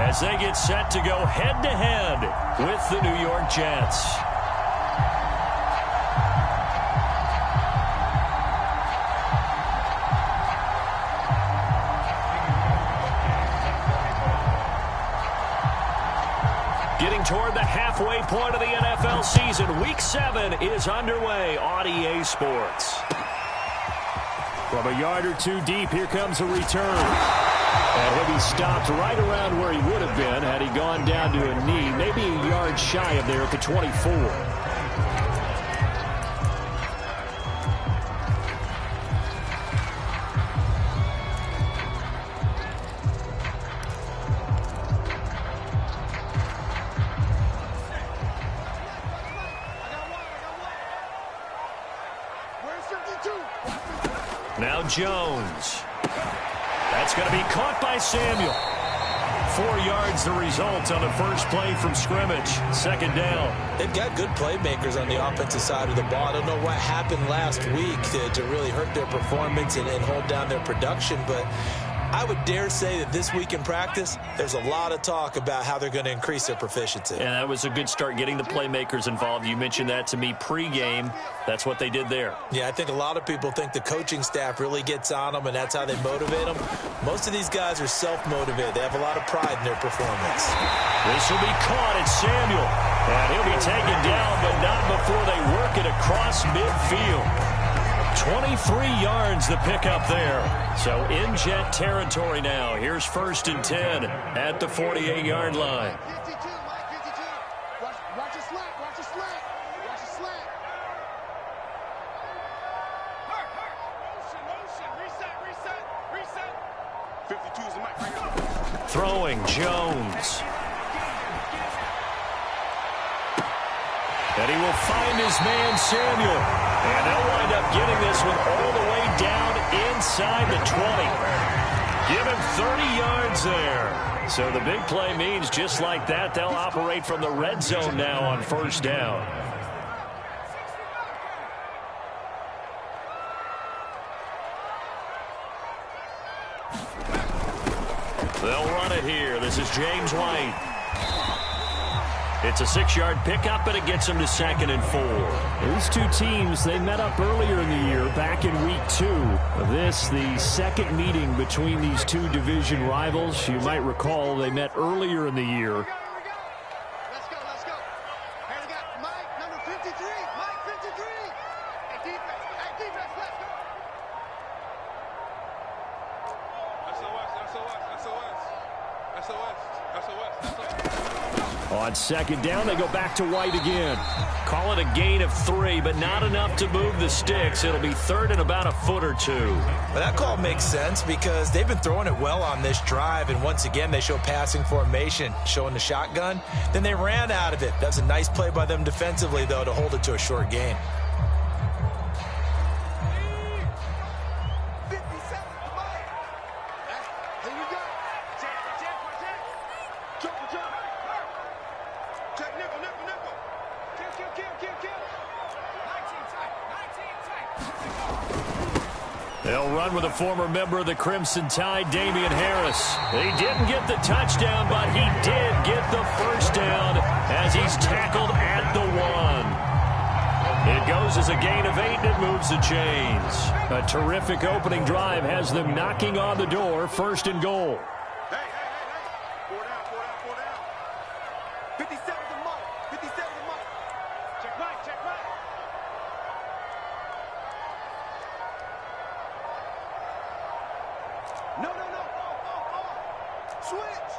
as they get set to go head-to-head with the New York Jets. Getting toward the halfway point of the NFL season, Week 7 is underway on EA Sports. From a yard or two deep, here comes a return. And he'll be stopped right around where he would have been had he gone down to a knee, maybe a yard shy of there at the 24. Now Jones. That's going to be caught by Samuel. 4 yards the result on the first play from scrimmage. Second down. They've got good playmakers on the offensive side of the ball. I don't know what happened last week to really hurt their performance and hold down their production, but I would dare say that this week in practice, there's a lot of talk about how they're going to increase their proficiency. And that was a good start, getting the playmakers involved. You mentioned that to me pregame. That's what they did there. Yeah, I think a lot of people think the coaching staff really gets on them, and that's how they motivate them. Most of these guys are self-motivated. They have a lot of pride in their performance. This will be caught at Samuel. And he'll be taken down, but not before they work it across midfield. 23 yards the pickup there. So in Jet territory now. Here's 1st and 10 at the 48-yard line. Watch the slant. Watch the slant. Watch the slant. Motion. Reset. 52 is the mic right now. Throwing Jones. And he will find his man Samuel. And they'll wind up getting this one all the way down inside the 20. Give him 30 yards there. So the big play means just like that, they'll operate from the red zone now on 1st down. They'll run it here. This is James White. It's a 6-yard pickup, but it gets them to 2nd and 4. These two teams, they met up earlier in the year, back in Week 2. This, the second meeting between these two division rivals. You might recall they met earlier in the year. Let's go. Here we got Mike, number 53. Mike, 53. Hey, defense, let's go. On 2nd down, they go back to White again. Call it a gain of 3, but not enough to move the sticks. It'll be 3rd and about a foot or 2. Well, that call makes sense because they've been throwing it well on this drive, and once again, they show passing formation, showing the shotgun. Then they ran out of it. That's a nice play by them defensively, though, to hold it to a short gain. They'll run with a former member of the Crimson Tide, Damian Harris. He didn't get the touchdown, but he did get the first down as he's tackled at the 1. It goes as a gain of 8, and it moves the chains. A terrific opening drive has them knocking on the door, 1st and goal. Hey. 4 down. 57 the mark. Check right. No. Switch.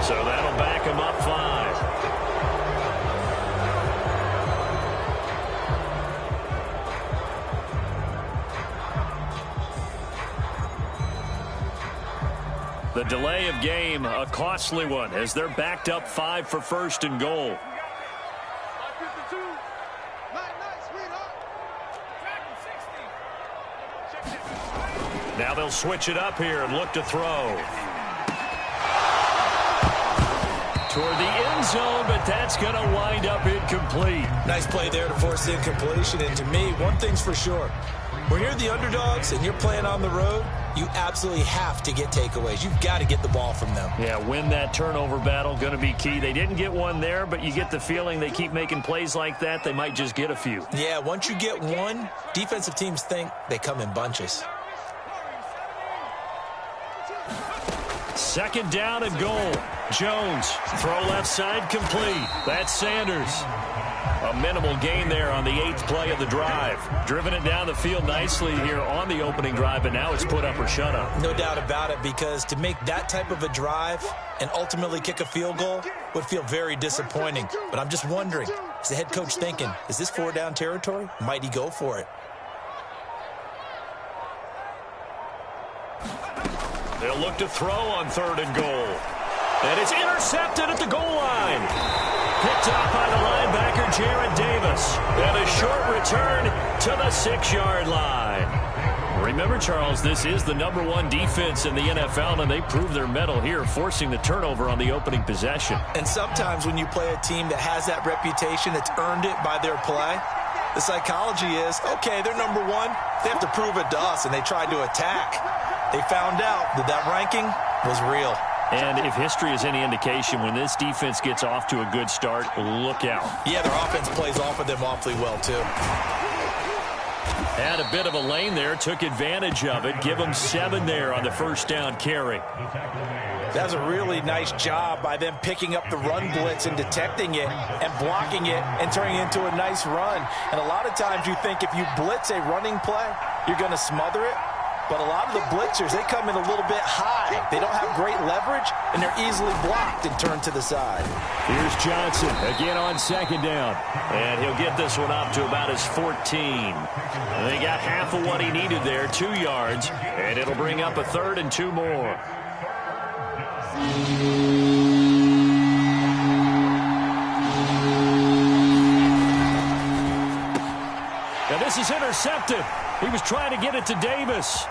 So that'll back him up 5. The delay of game, a costly one, as they're backed up 5 for 1st and goal. Now they'll switch it up here and look to throw. Toward the end zone, but that's going to wind up incomplete. Nice play there to force incompletion, and to me, one thing's for sure. When you're the underdogs and you're playing on the road, you absolutely have to get takeaways. You've got to get the ball from them. Yeah, win that turnover battle, going to be key. They didn't get one there, but you get the feeling they keep making plays like that, they might just get a few. Yeah, once you get one, defensive teams think they come in bunches. Second down and goal. Jones, throw left side complete. That's Sanders. A minimal gain there on the 8th play of the drive. Driven it down the field nicely here on the opening drive, but now it's put up or shut up. No doubt about it, because to make that type of a drive and ultimately kick a field goal would feel very disappointing. But I'm just wondering, is the head coach thinking, is this 4-down territory? Might he go for it? They'll look to throw on 3rd and goal. And it's intercepted at the goal line. Picked up by the linebacker, Jared Davis. And a short return to the 6-yard line. Remember, Charles, this is the #1 defense in the NFL, and they prove their mettle here, forcing the turnover on the opening possession. And sometimes when you play a team that has that reputation, that's earned it by their play, the psychology is, okay, they're #1. They have to prove it to us, and they tried to attack. They found out that that ranking was real. And if history is any indication, when this defense gets off to a good start, look out. Yeah, their offense plays off of them awfully well, too. Had a bit of a lane there, took advantage of it. Give them 7 there on the 1st down carry. That was a really nice job by them picking up the run blitz and detecting it and blocking it and turning it into a nice run. And a lot of times you think if you blitz a running play, you're going to smother it. But a lot of the blitzers, they come in a little bit high. They don't have great leverage, and they're easily blocked and turned to the side. Here's Johnson again on 2nd down. And he'll get this one up to about his 14. They got half of what he needed there, 2 yards. And it'll bring up a 3rd and 2 more. Now this is intercepted. He was trying to get it to Davis.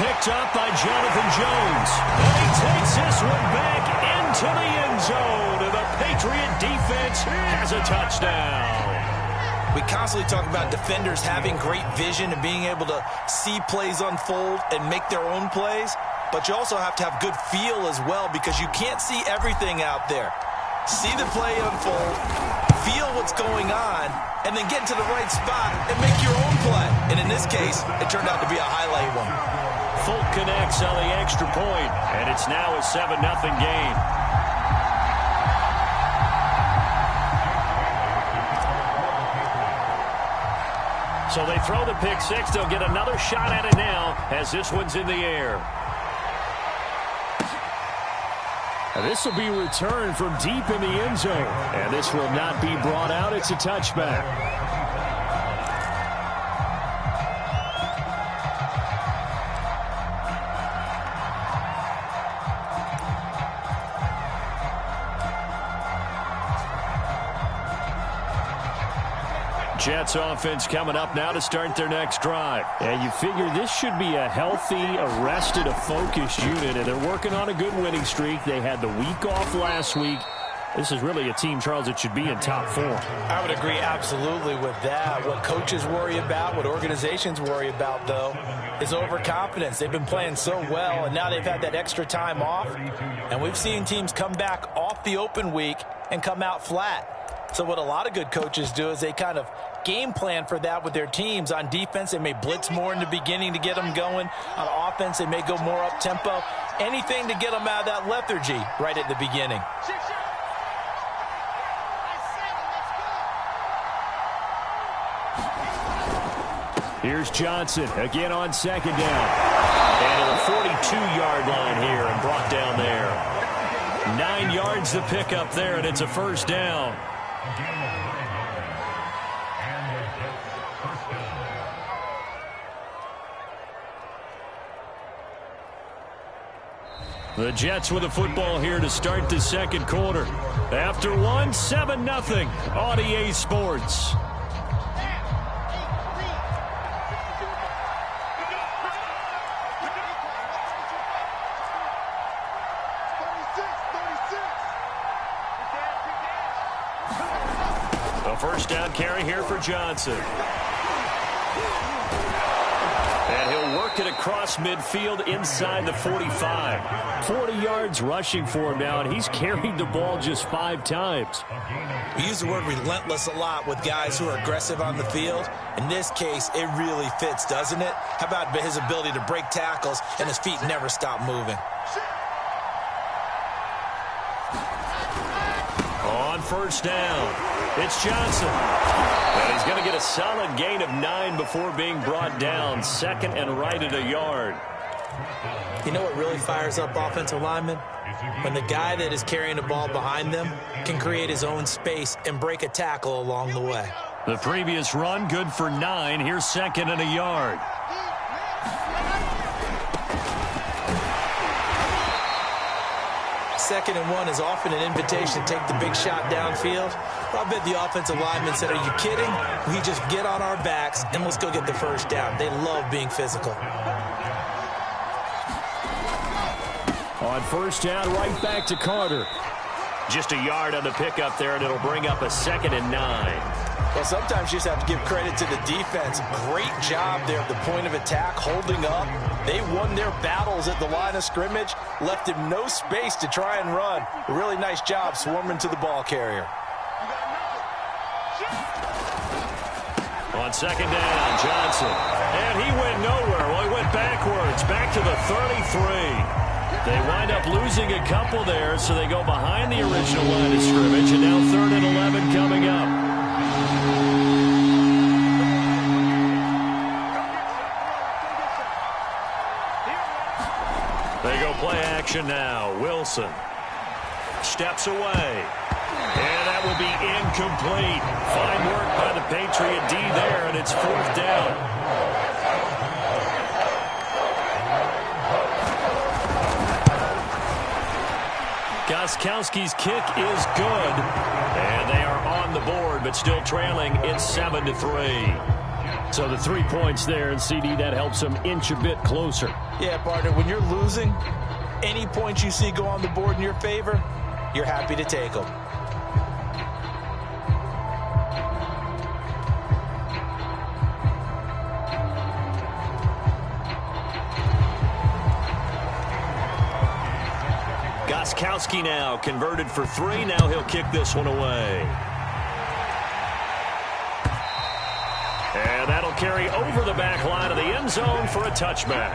Picked up by Jonathan Jones. And he takes this one back into the end zone. And the Patriot defense has a touchdown. We constantly talk about defenders having great vision and being able to see plays unfold and make their own plays. But you also have to have good feel as well, because you can't see everything out there. See the play unfold, feel what's going on, and then get to the right spot and make your own play. And in this case, it turned out to be a highlight one. Folk connects on the extra point, and it's now a 7-0 game. So they throw the pick 6. They'll get another shot at it now as this one's in the air. And this will be returned from deep in the end zone. And this will not be brought out. It's a touchback. Jets offense coming up now to start their next drive. And you figure this should be a healthy, arrested, a focused unit, and they're working on a good winning streak. They had the week off last week. This is really a team, Charles, that should be in top form. I would agree absolutely with that. What coaches worry about, what organizations worry about, though, is overconfidence. They've been playing so well, and now they've had that extra time off. And we've seen teams come back off the open week and come out flat. So what a lot of good coaches do is they kind of game plan for that with their teams. On defense, they may blitz more in the beginning to get them going. On offense, they may go more up-tempo. Anything to get them out of that lethargy right at the beginning. Here's Johnson again on 2nd down. And at the 42-yard line here and brought down there. 9 yards to pick up there, and it's a 1st down. The Jets with the football here to start the 2nd quarter. After 7-0 on EA Sports. A 1st down carry here for Johnson. And he'll work work it across midfield inside the 45. 40 yards rushing for him now, and he's carried the ball just 5 times. We use the word relentless a lot with guys who are aggressive on the field. In this case, it really fits, doesn't it? How about his ability to break tackles and his feet never stop moving? On first down, it's Johnson. And he's going to get a solid gain of 9 before being brought down. Second and right at a yard. You know what really fires up offensive linemen? When the guy that is carrying the ball behind them can create his own space and break a tackle along the way. The previous run, good for 9. Here's second and a yard. Second and 1 is often an invitation to take the big shot downfield. I bet the offensive lineman said, are you kidding? We just get on our backs and let's go get the first down. They love being physical. On first down, right back to Carter. Just a yard on the pickup there, and it'll bring up a second and 9. Well, sometimes you just have to give credit to the defense. Great job there at the point of attack, holding up. They won their battles at the line of scrimmage, left him no space to try and run. A really nice job swarming to the ball carrier. On second down, Johnson. And he went nowhere. Well, he went backwards, back to the 33. They wind up losing a couple there, so they go behind the original line of scrimmage, and now 3rd and 11 coming up. They go play action now. Wilson steps away. And that will be incomplete. Fine work by the Patriot D there, and it's 4th down. Gostkowski's kick is good. And they are on the board, but still trailing. It's 7-3. So the 3 points there, and CD, that helps them inch a bit closer. Yeah, partner, when you're losing, any points you see go on the board in your favor, you're happy to take them. Gostkowski now converted for 3. Now he'll kick this one away. And that'll carry over the back line of the end zone for a touchback.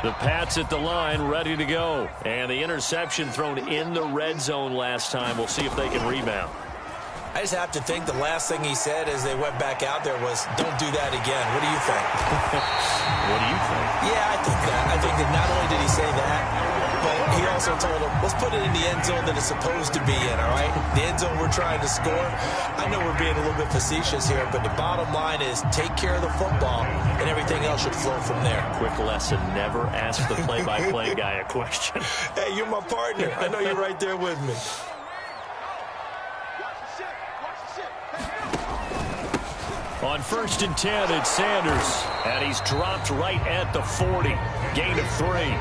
The Pats at the line, ready to go. And the interception thrown in the red zone last time. We'll see if they can rebound. I just have to think the last thing he said as they went back out there was, don't do that again. What do you think? What do you think? Yeah, I think that. I think that not only did he say that, but he also told him, let's put it in the end zone that it's supposed to be in, all right? The end zone we're trying to score. I know we're being a little bit facetious here, but the bottom line is take care of the football, and everything else should flow from there. Quick lesson, never ask the play-by-play guy a question. Hey, you're my partner. I know you're right there with me. On 1st and 10, it's Sanders. And he's dropped right at the 40. Gain of 3.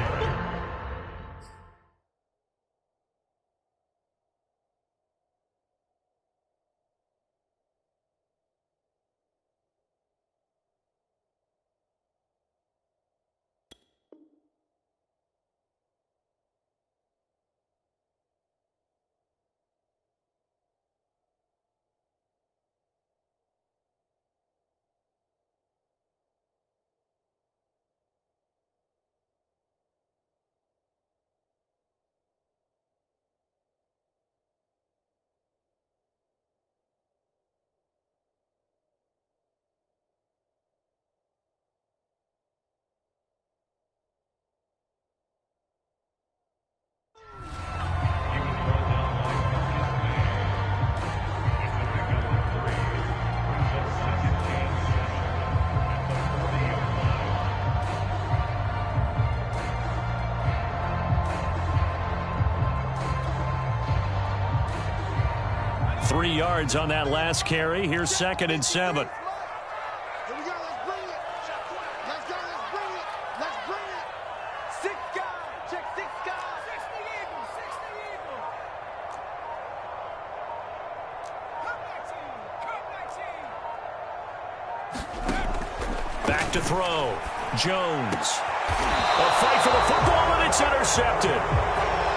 3 yards on that last carry. Here's 2nd and 7. Here we go. Let's bring it. Let's go. Let's bring it. Let's bring it. 6 guys. Check 6 guys. 60 Eagles. 60 Eagles. Come back team. Come back team. Back to throw. Jones. A fight for the football, and it's intercepted.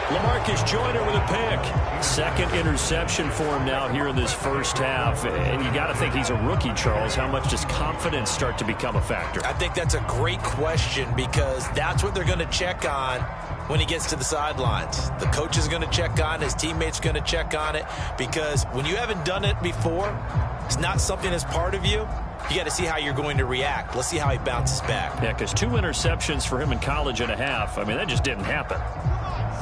LaMarcus Joyner with a pick. 2nd interception for him now here in this first half. And you got to think he's a rookie, Charles. How much does confidence start to become a factor? I think that's a great question because that's what they're going to check on when he gets to the sidelines. The coach is going to check on it. His teammates are going to check on it because when you haven't done it before, it's not something that's part of you. You got to see how you're going to react. Let's see how he bounces back. Yeah, because 2 interceptions for him in college and a half. I mean, that just didn't happen.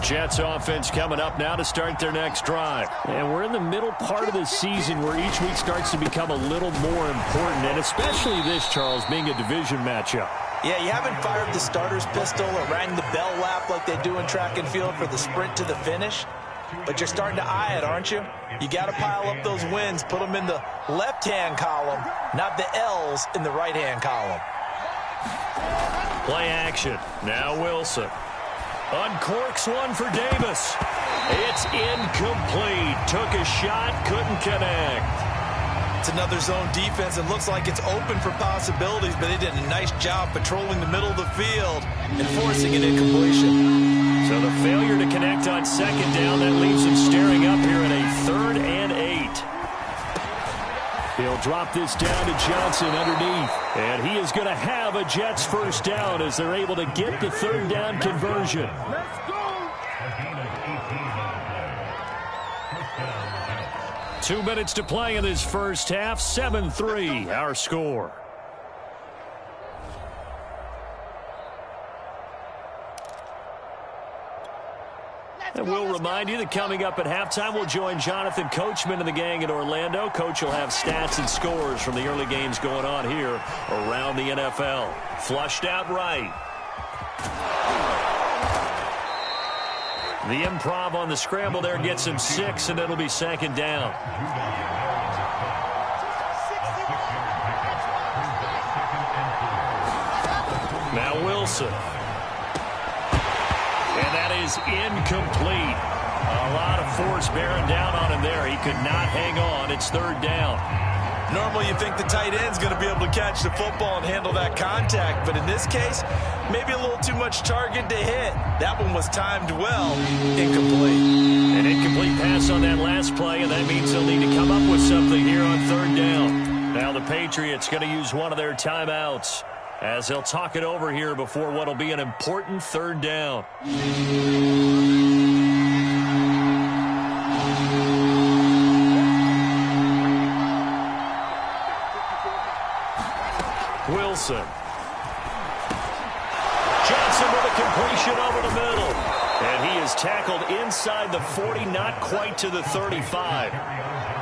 Jets offense coming up now to start their next drive. And we're in the middle part of the season where each week starts to become a little more important, and especially this, Charles, being a division matchup. Yeah, you haven't fired the starter's pistol or rang the bell lap like they do in track and field for the sprint to the finish, but you're starting to eye it, aren't you? You got to pile up those wins, put them in the left-hand column, not the L's in the right-hand column. Play action. Now Wilson. Uncorks one for Davis. It's incomplete. Took a shot, couldn't connect. It's another zone defense. It looks like it's open for possibilities, but they did a nice job patrolling the middle of the field and forcing an incompletion. So the failure to connect on 2nd down, that leaves him staring up here at a 3rd and 8. He'll drop this down to Johnson underneath. And he is going to have a Jets first down as they're able to get the 3rd down conversion. Let's go. 2 minutes to play in this first half. 7-3 our score. And we'll remind you that coming up at halftime, we'll join Jonathan Coachman and the gang in Orlando. Coach will have stats and scores from the early games going on here around the NFL. Flushed out right. The improv on the scramble there gets him 6, and it'll be 2nd down. Now Wilson. And that is incomplete. A lot of force bearing down on him there. He could not hang on. It's 3rd down. Normally you think the tight end's going to be able to catch the football and handle that contact, but in this case, maybe a little too much target to hit. That one was timed well. Incomplete. An incomplete pass on that last play, and that means they'll need to come up with something here on 3rd down. Now the Patriots going to use one of their timeouts as they'll talk it over here before what will be an important 3rd down. Wilson. Johnson with a completion over the middle. And he is tackled inside the 40, not quite to the 35.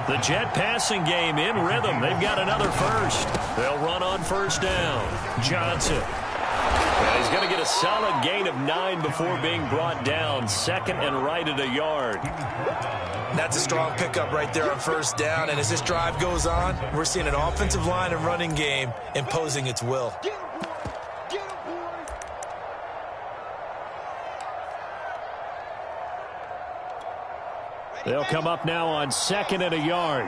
The Jet passing game in rhythm. They've got another first. They'll run on 1st down. Johnson. And he's going to get a solid gain of 9 before being brought down. 2nd and right at a yard. That's a strong pickup right there on 1st down. And as this drive goes on, we're seeing an offensive line and running game imposing its will. They'll come up now on 2nd and a yard.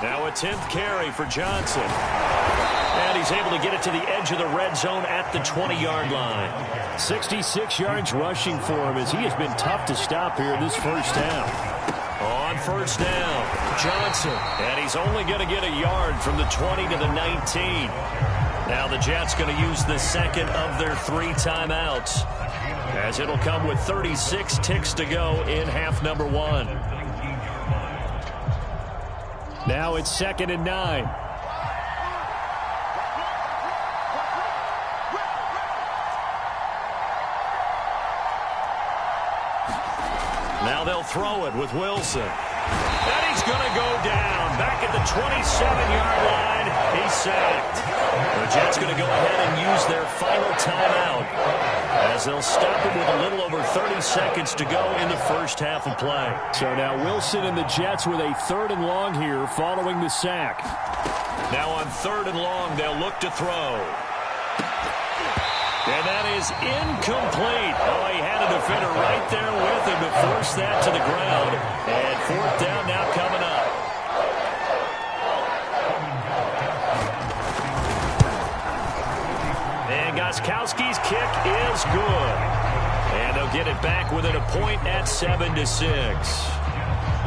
Now a 10th carry for Johnson. And he's able to get it to the edge of the red zone at the 20-yard line. 66 yards rushing for him as he has been tough to stop here in this first half. On 1st down, Johnson. And he's only going to get a yard from the 20 to the 19. Now the Jets going to use the 2nd of their 3 timeouts, as it'll come with 36 ticks to go in half number 1. Now it's 2nd and 9. Now they'll throw it with Wilson. And he's going to go down. Back at the 27-yard line. He's sacked. The Jets going to go ahead and use their final timeout as they'll stop him with a little over 30 seconds to go in the first half of play. So now Wilson and the Jets with a 3rd and long here following the sack. Now on 3rd and long, they'll look to throw. And that is incomplete. Oh, he had a defender right there with him to force that to the ground. And 4th down now coming up. And Gostkowski's kick is good. And they'll get it back within a point at 7-6.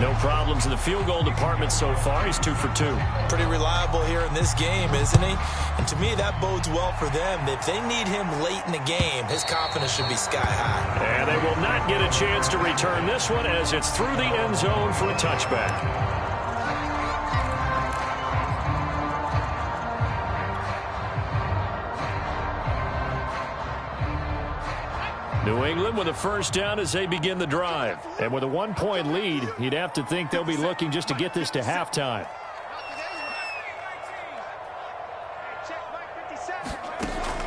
No problems in the field goal department so far. He's 2 for 2. Pretty reliable here in this game, isn't he? And to me, that bodes well for them. If they need him late in the game, his confidence should be sky high. And they will not get a chance to return this one as it's through the end zone for a touchback. New England with a 1st down as they begin the drive. And with a 1-point lead, you'd have to think they'll be looking just to get this to halftime.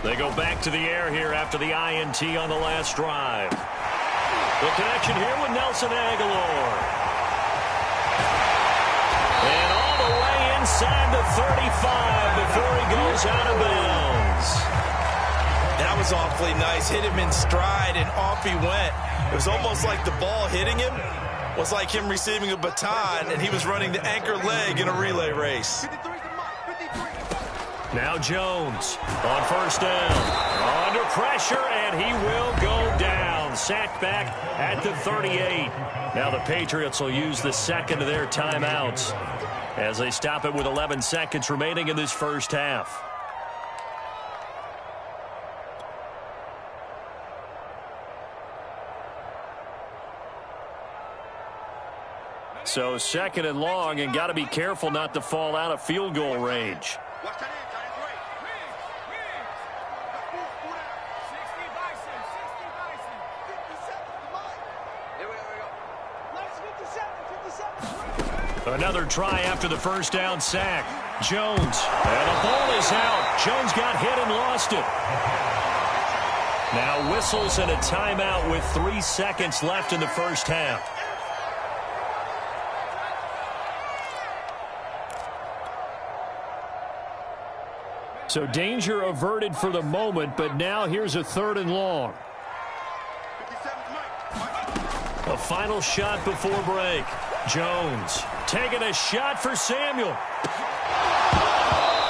They go back to the air here after the INT on the last drive. The connection here with Nelson Aguilar. And all the way inside the 35 before he goes out of bounds. That was awfully nice. Hit him in stride, and off he went. It was almost like the ball hitting him was like him receiving a baton, and he was running the anchor leg in a relay race. Now Jones on 1st down. Under pressure, and he will go down. Sacked back at the 38. Now the Patriots will use the 2nd of their timeouts as they stop it with 11 seconds remaining in this first half. So 2nd and long, and got to be careful not to fall out of field goal range. Another try after the 1st down sack. Jones, and the ball is out. Jones got hit and lost it. Now whistles and a timeout with 3 seconds left in the first half. So danger averted for the moment, but now here's a 3rd and long. A final shot before break. Jones taking a shot for Samuel.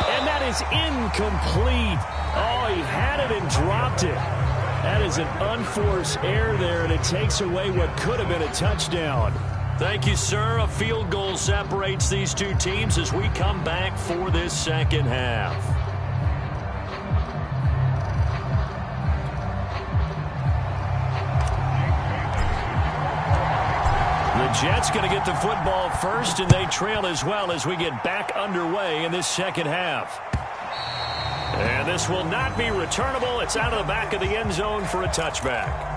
And that is incomplete. Oh, he had it and dropped it. That is an unforced error there, and it takes away what could have been a touchdown. Thank you, sir. A field goal separates these two teams as we come back for this second half. The Jets going to get the football first, and they trail as well as we get back underway in this second half. And this will not be returnable. It's out of the back of the end zone for a touchback.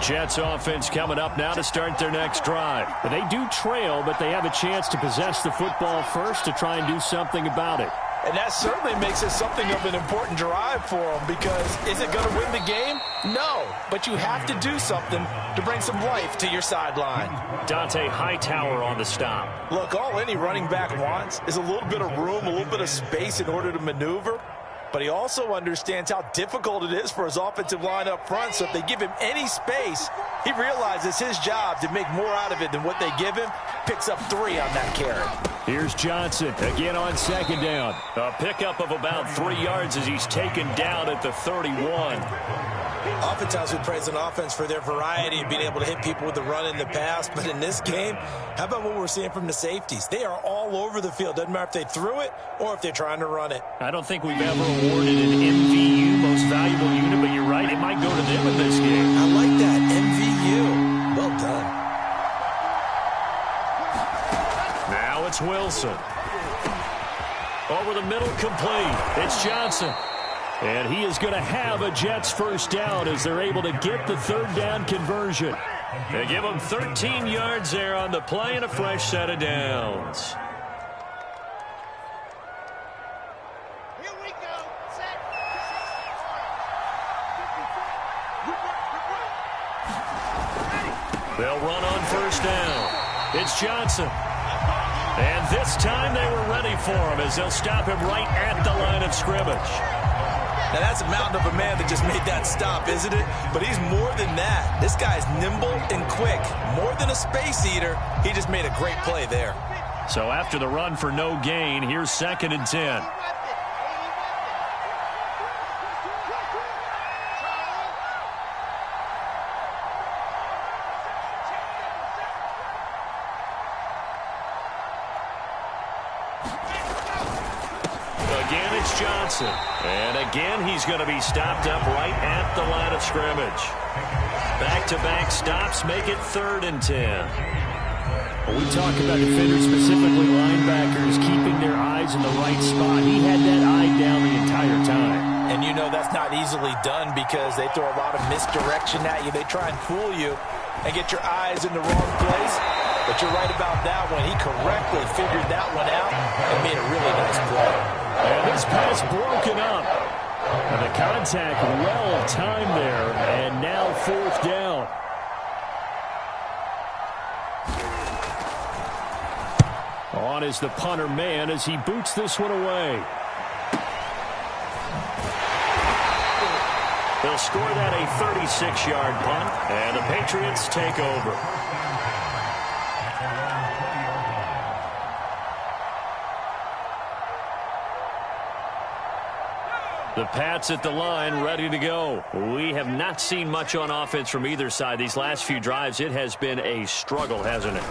Jets offense coming up now to start their next drive. They do trail, but they have a chance to possess the football first to try and do something about it. And that certainly makes it something of an important drive for them, because is it going to win the game? No, but you have to do something to bring some life to your sideline. Dante Hightower on the stop. Look, all any running back wants is a little bit of room, a little bit of space in order to maneuver. But he also understands how difficult it is for his offensive line up front. So if they give him any space, he realizes his job to make more out of it than what they give him. Picks up 3 on that carry. Here's Johnson again on 2nd down. A pickup of about 3 yards as he's taken down at the 31. Oftentimes we praise an offense for their variety and being able to hit people with the run in the pass. But in this game, how about what we're seeing from the safeties? They are all over the field. Doesn't matter if they threw it or if they're trying to run it. I don't think we've ever awarded an MVU, most valuable unit, but you're right. It might go to them in this game. I like that. MVU. Well done. Now it's Wilson. Over the middle, complete. It's Johnson. And he is going to have a Jets first down as they're able to get the 3rd down conversion. They give him 13 yards there on the play and a fresh set of downs. Here we go. Set. They'll run on first down. It's Johnson. And this time they were ready for him as they'll stop him right at the line of scrimmage. Now, that's a mountain of a man that just made that stop, isn't it? But he's more than that. This guy's nimble and quick. More than a space eater, he just made a great play there. So after the run for no gain, here's 2nd and 10. Again, it's Johnson. And again, he's going to be stopped up right at the line of scrimmage. Back-to-back stops make it 3rd and 10. When we talk about defenders, specifically linebackers, keeping their eyes in the right spot. He had that eye down the entire time. And you know that's not easily done because they throw a lot of misdirection at you. They try and fool you and get your eyes in the wrong place. But you're right about that one. He correctly figured that one out and made a really nice play. And this pass broken up. And the contact well timed there. And now 4th down. On is the punter man as he boots this one away. They'll score that a 36-yard punt, and the Patriots take over. The Pats at the line, ready to go. We have not seen much on offense from either side. These last few drives, it has been a struggle, hasn't it?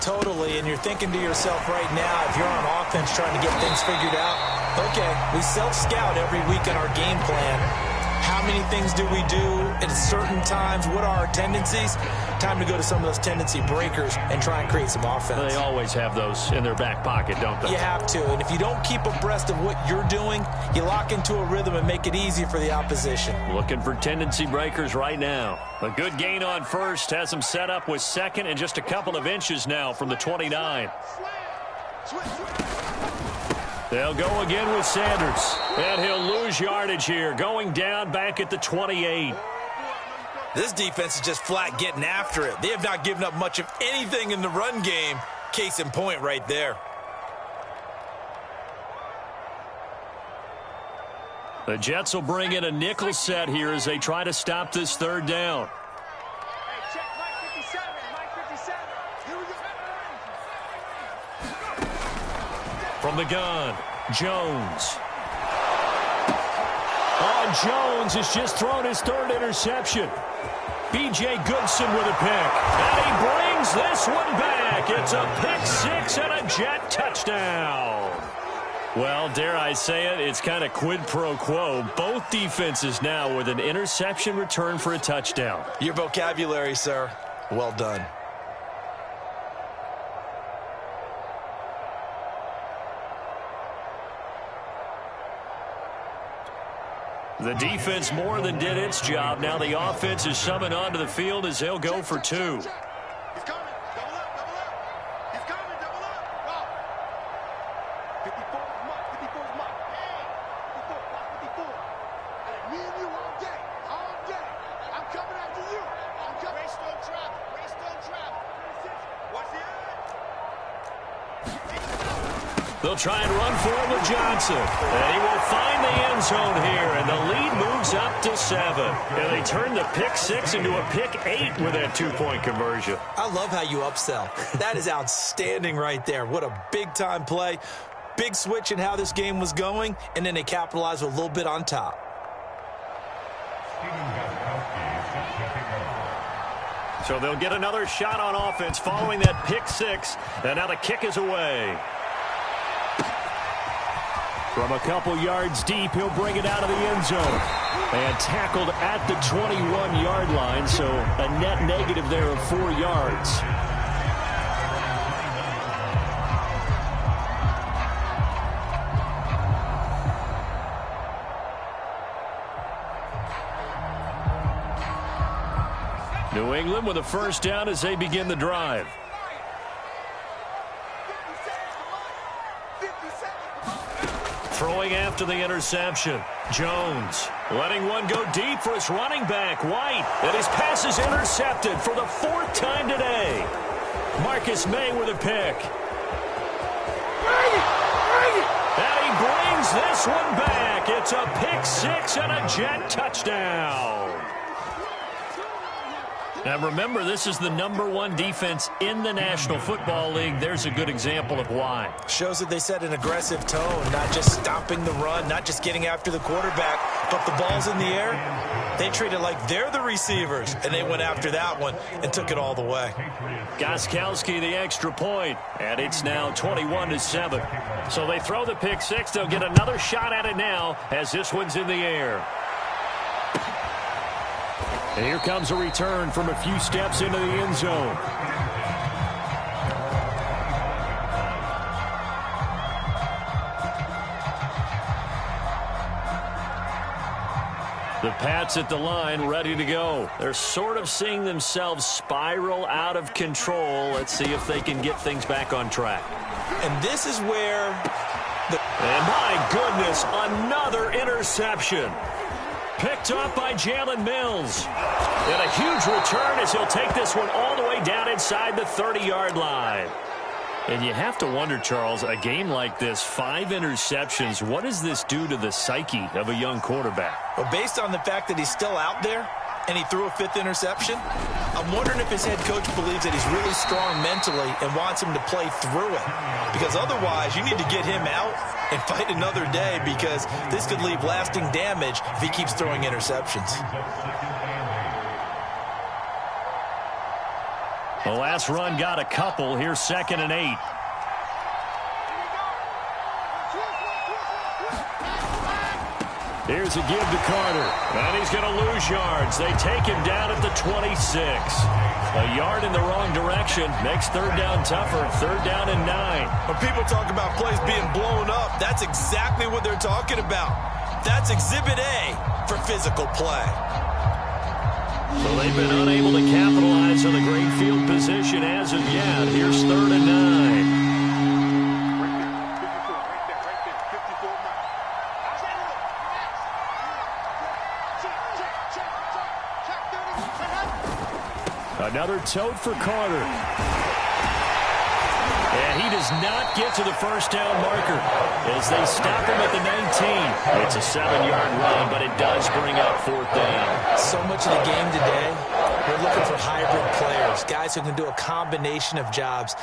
Totally, and you're thinking to yourself right now, if you're on offense trying to get things figured out, okay, we self-scout every week in our game plan. How many things do we do at certain times? What are our tendencies? Time to go to some of those tendency breakers and try and create some offense. They always have those in their back pocket, don't they? You have to, and if you don't keep abreast of what you're doing, you lock into a rhythm and make it easy for the opposition. Looking for tendency breakers right now. A good gain on first has them set up with 2nd and just a couple of inches now from the 29. They'll go again with Sanders. And he'll lose yardage here, going down back at the 28. This defense is just flat getting after it. They have not given up much of anything in the run game. Case in point right there. The Jets will bring in a nickel set here as they try to stop this 3rd down. Hey, check Mike 57. Mike 57. Here we go. From the gun, Jones. Oh, Jones has just thrown his 3rd interception. B.J. Goodson with a pick. And he brings this one back. It's a pick 6 and a Jet touchdown. Well, dare I say it, it's kind of quid pro quo. Both defenses now with an interception return for a touchdown. Your vocabulary, sir. Well done. The defense more than did its job. Now the offense is summoned onto the field as they'll go for 2. He's coming. Double up. Double up. He's coming. Double up. Go. 54 is Mike. 54 is Mike. Hey. 54. Mike 54. Hey, me and you all day. All day. I'm coming after you. I'm coming. Race don't travel. Race don't travel. Watch the eye. They'll try and run for it with Johnson. And he will find the end zone here, and the lead moves up to 7. And they turn the pick 6 into a pick 8 with that 2-point conversion. I love how you upsell. That is outstanding right there. What a big-time play. Big switch in how this game was going, and then they capitalized with a little bit on top. So they'll get another shot on offense following that pick 6. And now the kick is away. From a couple yards deep, he'll bring it out of the end zone. And tackled at the 21-yard line, so a net negative there of 4 yards. New England with a first down as they begin the drive. Throwing after the interception. Jones letting one go deep for his running back, White. And his pass is intercepted for the 4th time today. Marcus May with a pick. And he brings this one back. It's a pick 6 and a Jet touchdown. Now remember, this is the #1 defense in the National Football League. There's a good example of why. Shows that they set an aggressive tone, not just stopping the run, not just getting after the quarterback, but the ball's in the air. They treat it like they're the receivers, and they went after that one and took it all the way. Gostkowski the extra point, and it's now 21-7. So they throw the pick 6. They'll get another shot at it now as this one's in the air. And here comes a return from a few steps into the end zone. The Pats at the line, ready to go. They're sort of seeing themselves spiral out of control. Let's see if they can get things back on track. And this is where And my goodness, another interception. Picked up by Jalen Mills. And a huge return as he'll take this one all the way down inside the 30-yard line. And you have to wonder, Charles, a game like this, 5 interceptions, what does this do to the psyche of a young quarterback? Well, based on the fact that he's still out there and he threw a 5th interception, I'm wondering if his head coach believes that he's really strong mentally and wants him to play through it. Because otherwise, you need to get him out and fight another day, because this could leave lasting damage if he keeps throwing interceptions. The last run got a couple. Here's 2nd and 8. Here's a give to Carter. And he's going to lose yards. They take him down at the 26. A yard in the wrong direction. Makes 3rd down tougher. 3rd down and 9. When people talk about plays being blown up, that's exactly what they're talking about. That's Exhibit A for physical play. So they've been unable to capitalize on the great field position as of yet. Here's 3rd and 9. Another tote for Carter. And he does not get to the first down marker as they stop him at the 19. It's a 7-yard run, but it does bring up 4th down. So much of the game today, we're looking for hybrid players, guys who can do a combination of jobs.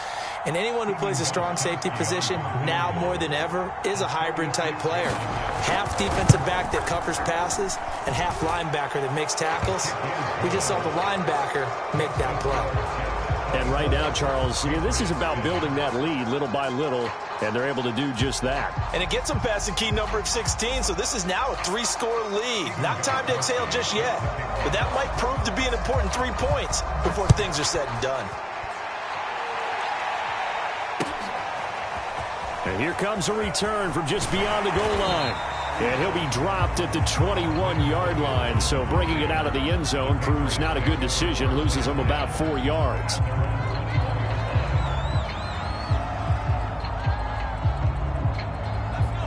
And anyone who plays a strong safety position, now more than ever, is a hybrid-type player. Half defensive back that covers passes and half linebacker that makes tackles. We just saw the linebacker make that play. And right now, Charles, this is about building that lead little by little, and they're able to do just that. And it gets them past the key number of 16, so this is now a 3-score lead. Not time to exhale just yet, but that might prove to be an important 3 points before things are said and done. And here comes a return from just beyond the goal line. And he'll be dropped at the 21-yard line, so bringing it out of the end zone proves not a good decision, loses him about 4 yards.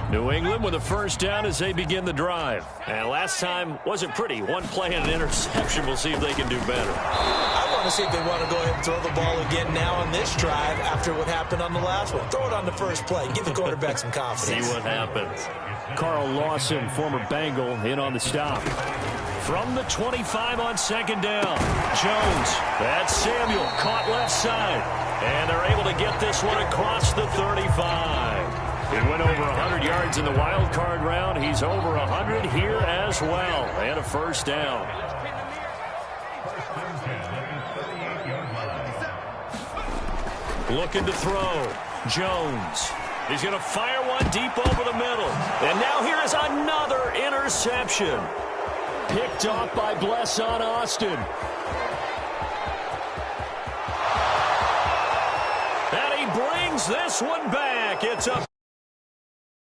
New England with a first down as they begin the drive. And last time wasn't pretty. 1 play and an interception. We'll see if they can do better. I want to see if they want to go ahead and throw the ball again now on this drive after what happened on the last one. Throw it on the first play. Give the quarterback some confidence. See what happens. Carl Lawson, former Bengal, in on the stop. From the 25 on 2nd down. Jones. That's Samuel. Caught left side. And they're able to get this one across the 35. He went over 100 yards in the wild card round. He's over 100 here as well. And a first down. Looking to throw. Jones. He's going to fire one deep over the middle. And now here is another interception. Picked off by Blesson Austin. And he brings this one back. It's a